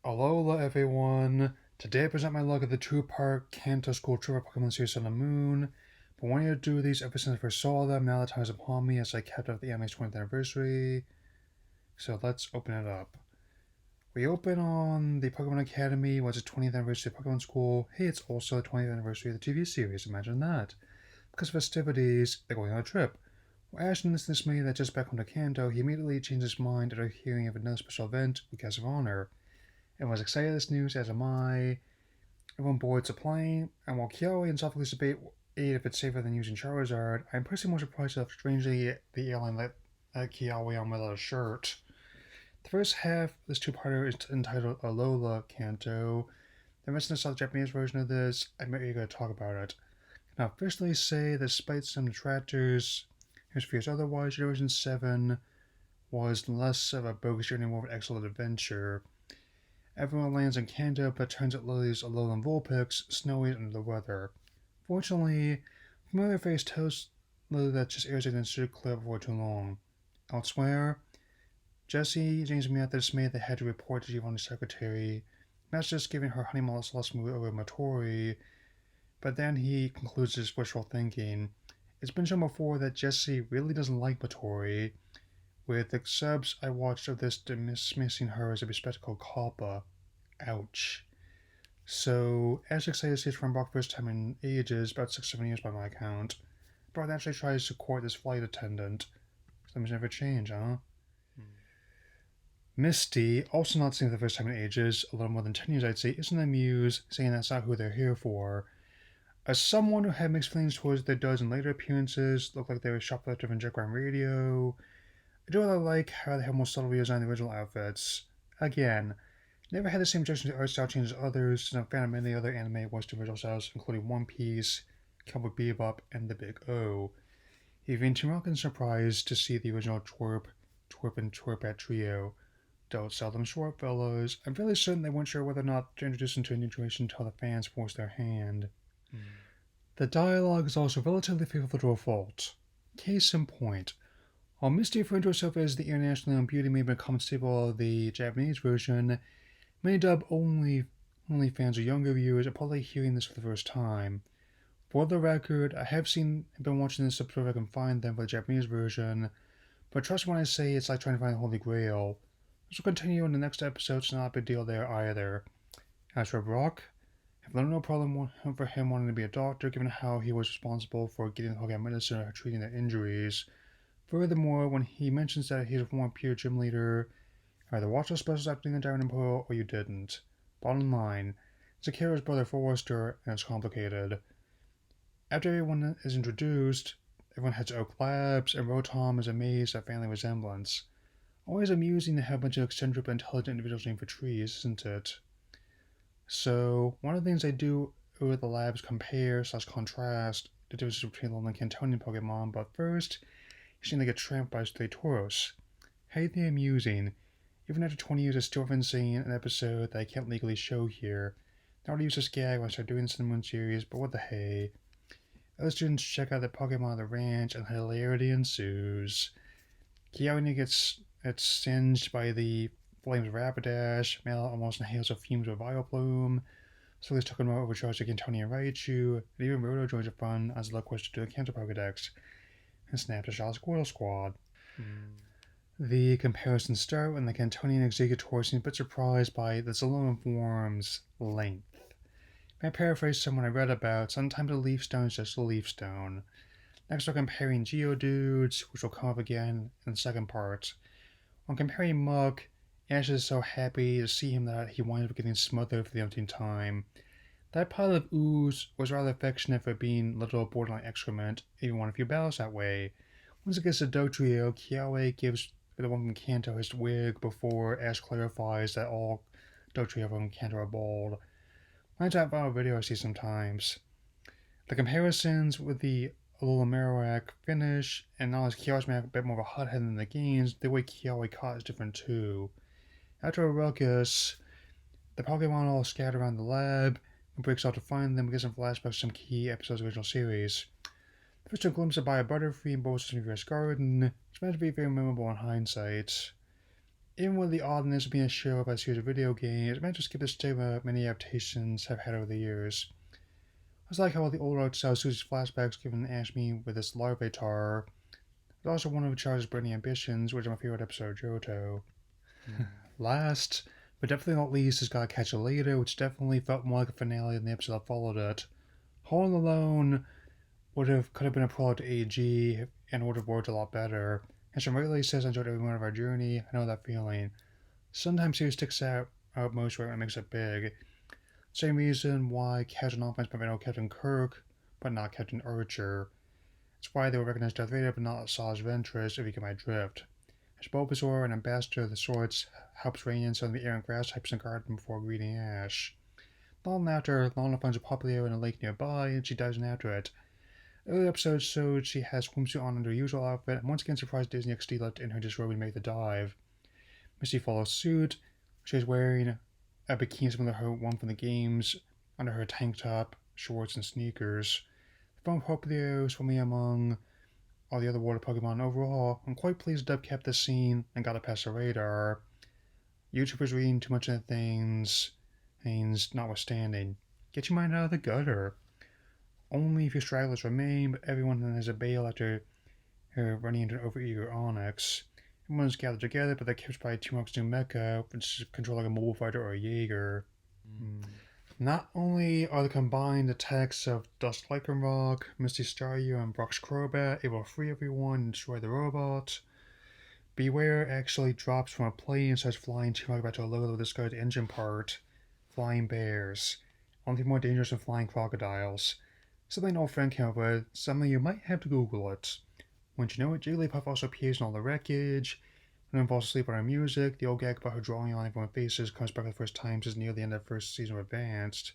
Alola everyone! Today I present my look at the two-part Kanto School Trip of Pokemon series on the Moon. But wanting to do these ever since I first saw them, now the time is upon me as I kept up the anime's 20th anniversary. So let's open it up. We open on the Pokemon Academy, was the 20th anniversary of Pokemon School. Hey, it's also the 20th anniversary of the TV series, imagine that. Because of festivities, they're going on a trip. Well, Ash noticed this May that just back home to Kanto, he immediately changed his mind after hearing of another special event with Guest of Honor. Everyone's excited at this news, as am I. Everyone boards a plane, and while Kiawe and Sophocles debate if it's safer than using Charizard, I'm personally more surprised how strangely the airline let Kiawe on without a shirt. The first half of this two-parter is entitled Alola Kanto. The rest of the Japanese version of this, I'm very eager to talk about it. Now, officially say that despite some detractors whose fears otherwise, Generation 7 was less of a bogus journey, more of an excellent adventure. Everyone lands in Kanto, but turns out Lily's Alolan Vulpix, snowy and under the weather. Fortunately, familiar face tells Lily that just irritated and should clear before too long. Elsewhere, Jessie, James and Mia dismayed they had to report to Giovanni's secretary, not just giving her honey last movie over Matori, but then he concludes his wishful thinking. It's been shown before that Jessie really doesn't like Matori, with the subs I watched of this dismissing her as a bespectacled Kappa. Ouch. So, as excited to see it from Brock first time in ages, about 6-7 years by my account, Brock actually tries to court this flight attendant. Things never change, huh? Misty, also not seen for the first time in ages, a little more than 10 years I'd say, isn't amused, saying that's not who they're here for. As someone who had mixed feelings towards their dozen later appearances, looked like they were shoplifted from Jackground Radio, I do really like how they have more subtle redesigned the original outfits. Again, never had the same objection to art style changes as others, since I'm a fan of many other anime Western original styles, including One Piece, Cowboy Bebop, and The Big O. Even Tim Rockins surprised to see the original Twerp, and Twerpat trio. Don't sell them short, fellows. I'm fairly certain they weren't sure whether or not to introduce them to a new generation until the fans forced their hand. The dialogue is also relatively faithful to a fault. Case in point. While Misty referring to herself as the internationally known beauty may have been a common staple of the Japanese version, many dub-only fans or younger viewers are probably hearing this for the first time. For the record, I have been watching this episode if I can find them for the Japanese version, but trust me when I say it's like trying to find the Holy Grail. This will continue in the next episode, so not a big deal there either. As for Brock, I've learned no problem for him wanting to be a doctor, given how he was responsible for getting the Pokemon medicine or treating their injuries. Furthermore, when he mentions that he's a former peer gym leader, either watch the specials after the Diamond and Pearl or you didn't. Bottom line, Zakira's brother Forrester, and it's complicated. After everyone is introduced, everyone heads to Oak Labs, and Rotom is amazed at family resemblance. Always amusing to have a bunch of eccentric but intelligent individuals named for trees, isn't it? So, one of the things they do with the labs compare/contrast the differences between Alolan and Cantonian Pokemon, but first, you seem to get tramped by stray Tauros. Highly amusing. Even after 20 years, I still haven't seen an episode that I can't legally show here. Now to use this gag when I start doing this in the Moon series, but what the hey. Other students check out the Pokemon at the ranch, and hilarity ensues. Kiawe gets singed by the flames of Rapidash, Mela almost inhales the fumes of Vileplume, so he's talking about overcharged against Tony and Raichu, and even Roto joins the fun as a request to do the Kanto Pokedex, and snaps a shot Squirtle Squad. The comparisons start when the Cantonian Executor seems a bit surprised by the Zalolan form's length. If I paraphrase someone I read about, sometimes a leaf stone is just a leaf stone. Next we're comparing Geodudes, which will come up again in the second part. When comparing Muk, Ash is so happy to see him that he winds up getting smothered for the umpteenth time. That pile of ooze was rather affectionate for being little borderline excrement, even won a few battles that way. Once it gets to Dotrio, Kiawe gives the one from Kanto his wig before Ash clarifies that all Dotrio from Kanto are bald. Mine's that viral video I see sometimes. The comparisons with the Alola Marowak finish, and not as Kiawe's a bit more of a hothead than the games, the way Kiawe caught is different too. After a ruckus, the Pokemon all scatter around the lab, and breaks out to find them, gives them flashbacks to some key episodes of the original series. The first a glimpse of by a Butterfree in Bo's Reverse Garden, it's meant to be very memorable in hindsight. Even with the oddness of being a show about a series of video games, it managed to skip the stigma many adaptations have had over the years. It's like how the older art style Susie's flashbacks given Ashmi with this larvatar. It's also one of Charles' burning ambitions, which is my favorite episode of Johto. Last, but definitely not least, is Gotta Catch It Later, which definitely felt more like a finale than the episode that followed it. Home Alone could have been a prologue to AG and would have worked a lot better. And some regularly says I enjoyed every moment of our journey. I know that feeling. Sometimes series sticks out most when it makes it big. Same reason why Captain Offense might know Captain Kirk, but not Captain Archer. It's why they would recognize Darth Vader but not Saw's Ventress, if you get my drift. As Bulbasaur, an ambassador of the sorts, helps Rainian summon the air and grass types in garden before greeting Ash. Long after, Lana finds a Popplio in a lake nearby, and she dives in after it. Earlier episodes showed she has swimsuit on under her usual outfit, and once again surprised Disney XD in her disrobing to make the dive. Misty follows suit. She is wearing a bikini similar to her one from the games, under her tank top, shorts, and sneakers. From Popplio swimming among all the other water Pokemon overall, I'm quite pleased Dub kept this scene and got it past the radar. YouTubers reading too much into things notwithstanding. Get your mind out of the gutter. Only a few stragglers remain, but everyone has a bail after running into an overeager Onyx. Everyone's gathered together, but they're kept by T-Rock's new mecha, which is controlled like a mobile fighter or a Jaeger. Not only are the combined attacks of Dusk Lycanroc, Misty Staryu, and Brock's Crobat able to free everyone and destroy the robot, Beware actually drops from a plane and starts flying T-Rock back to a low level discard the engine part. Flying bears. Only more dangerous than flying crocodiles. Something an old friend came up with, something you might have to Google it. Once you know it, Jigglypuff also appears in all the wreckage. When one falls asleep on her music, the old gag about her drawing on everyone's faces comes back for the first time since near the end of the first season of Advanced.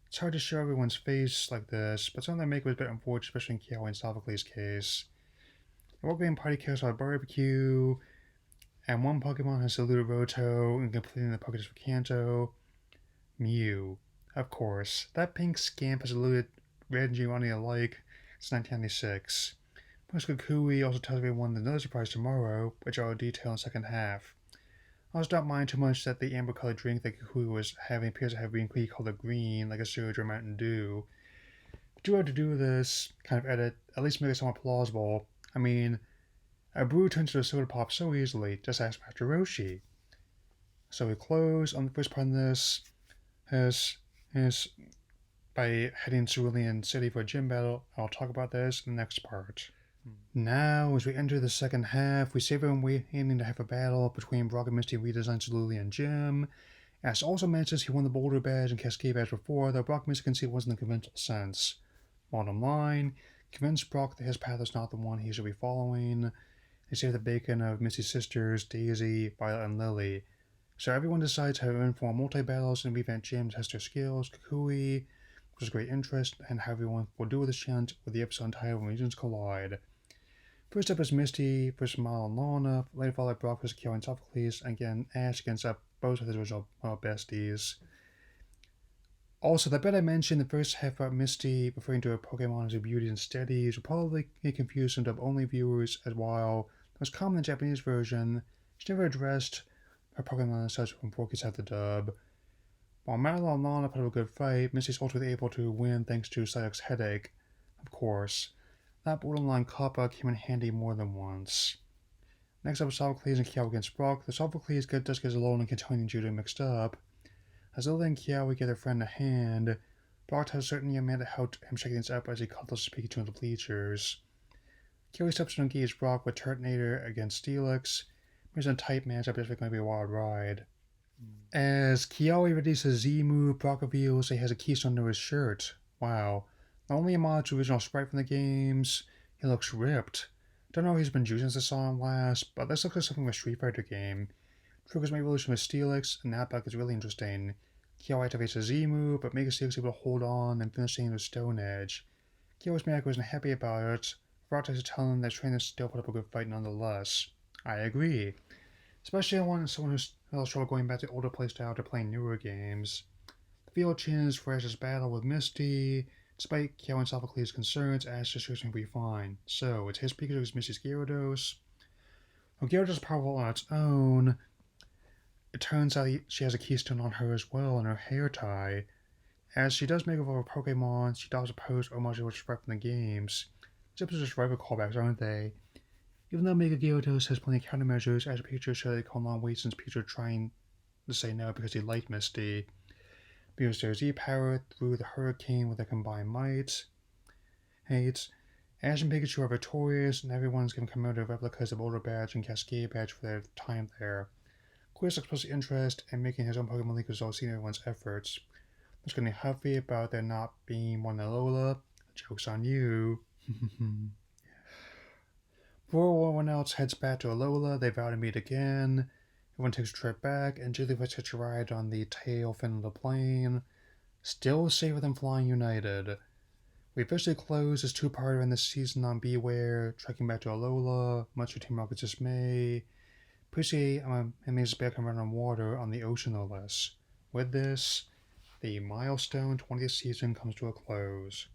It's hard to show everyone's face like this, but some of their makeup is better unfortunate, especially in Kiawe and Sophocles' case. The World Game Party cares about barbecue, and one Pokemon has eluded Roto and completing the Pokédex for Kanto. Mew. Of course, that pink scamp has eluded Red and Giovanni alike since 1996. Most Kukui also tells everyone there's another surprise tomorrow, which I will detail in the second half. I also don't mind too much that the amber colored drink that Kukui was having appears to have green tea colored green, like a Surge or Mountain Dew. If you were to do this kind of edit, at least make it somewhat plausible. I mean, a brew turns into a soda pop so easily, just ask Master Roshi. So we close on the first part of this is by heading to Cerulean City for a gym battle. I'll talk about this in the next part. Now, as we enter the second half, we see everyone waiting to have a battle between Brock and Misty redesigned Cerulean Gym. Ash also mentions he won the Boulder Badge and Cascade Badge before, though Brock and Misty can see it wasn't in the conventional sense. Bottom line, convince Brock that his path is not the one he should be following. They save the bacon of Misty's sisters, Daisy, Violet, and Lily. So everyone decides to have informal multi-battles and revamp gyms, test their skills. Kukui, which is great interest, and how everyone will do with this challenge with the episode entitled When Regions Collide. First up is Misty versus Mal and Lana, later followed by Brock versus Kiawe and Sophocles, and again Ash against both of his original besties. Also, the bit I mentioned in the first half about Misty referring to her Pokemon as her beauties and steadies will probably get confused some dub-only viewers, as while the most common in the Japanese version, she never addressed her Pokemon as such when Porky's had the dub. While Mal and Lana put up a good fight, Misty's ultimately able to win thanks to Psyduck's headache. Of course, that borderline Kappa came in handy more than once. Next up is Sophocles and Kiawe against Brock. The Sophocles does get Alola and continuing Judo mixed up. As Lily and Kiawe give their friend a hand, Brock tells a certain young man to help him shake things up as he cuddles Pikachu in the bleachers. Kiawe steps to engage Brock with Turtonator against Steelix. There's a tight matchup that's going to be a wild ride. As Kiawe readies his Z move, Brock reveals he has a keystone under his shirt. Wow. Not only a mod to original sprite from the games, he looks ripped. Don't know if he's been juicing since I saw him last, but this looks like something from a Street Fighter game. Triggers my evolution with Steelix, and that back is really interesting. Kiawe activates a Z move, but makes Steelix able to hold on and finish things with Stone Edge. Kiawe's Mako isn't happy about it. Brock tries to tell him that trainers still put up a good fight nonetheless. I agree. Especially I want someone who's trouble going back to older playstyle to playing newer games. The field changes for Ash's battle with Misty. Despite Kiawe and Sophocles' concerns, Ash just searching to be fine. So, it's his Pikachu against Misty's Gyarados. Well, Gyarados is powerful on its own, It turns out she has a keystone on her as well in her hair tie. As she does make over her Pokemon, she does oppose homage which right from the games. These episodes are just rival callbacks, aren't they? Even though Mega Gyarados has plenty of countermeasures, as Pikachu showed they call long wait since Pikachu trying to say no because he liked Misty. Because their Z power through the Hurricane with their combined might. Hates. Ash and Pikachu are victorious, and everyone's given commemorative replicas of Older Badge and Cascade Badge for their time there. Chris expressed interest in making his own Pokemon League as well, seeing everyone's efforts. There's getting huffy about there not being one Alola. Joke's on you. Before everyone else heads back to Alola, they vow to meet again. Everyone takes a trip back, and Jellyfish hitch a ride on the tail fin of the plane. Still safer than flying united. We officially close this two-parter in this season on Beware, trekking back to Alola, much to Team Rocket's dismay. Appreciate amazing bear can run on water on the ocean no less. With this, the milestone 20th season comes to a close.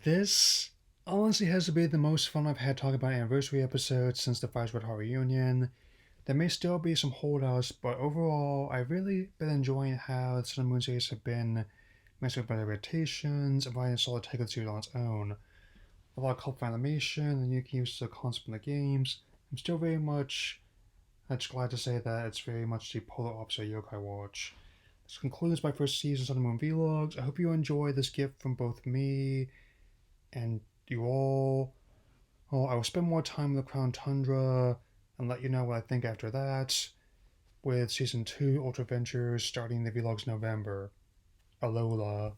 This honestly has to be the most fun I've had talking about anniversary episodes since the Five Red Heart reunion. There may still be some holdouts, but overall, I've really been enjoying how the Sun and Moon series have been mixed with better rotations and providing a solid take of the series on its own. A lot of colorful animation and unique use of the concept in the games. I'm still very much just glad to say that it's very much the polar opposite of Yokai Watch. This concludes my first season Sun and Moon Vlogs. I hope you enjoy this gift from both me and you all. Oh, I will spend more time in the Crown Tundra and let you know what I think after that, with Season 2 Ultra Ventures starting the vlogs in November. Alola.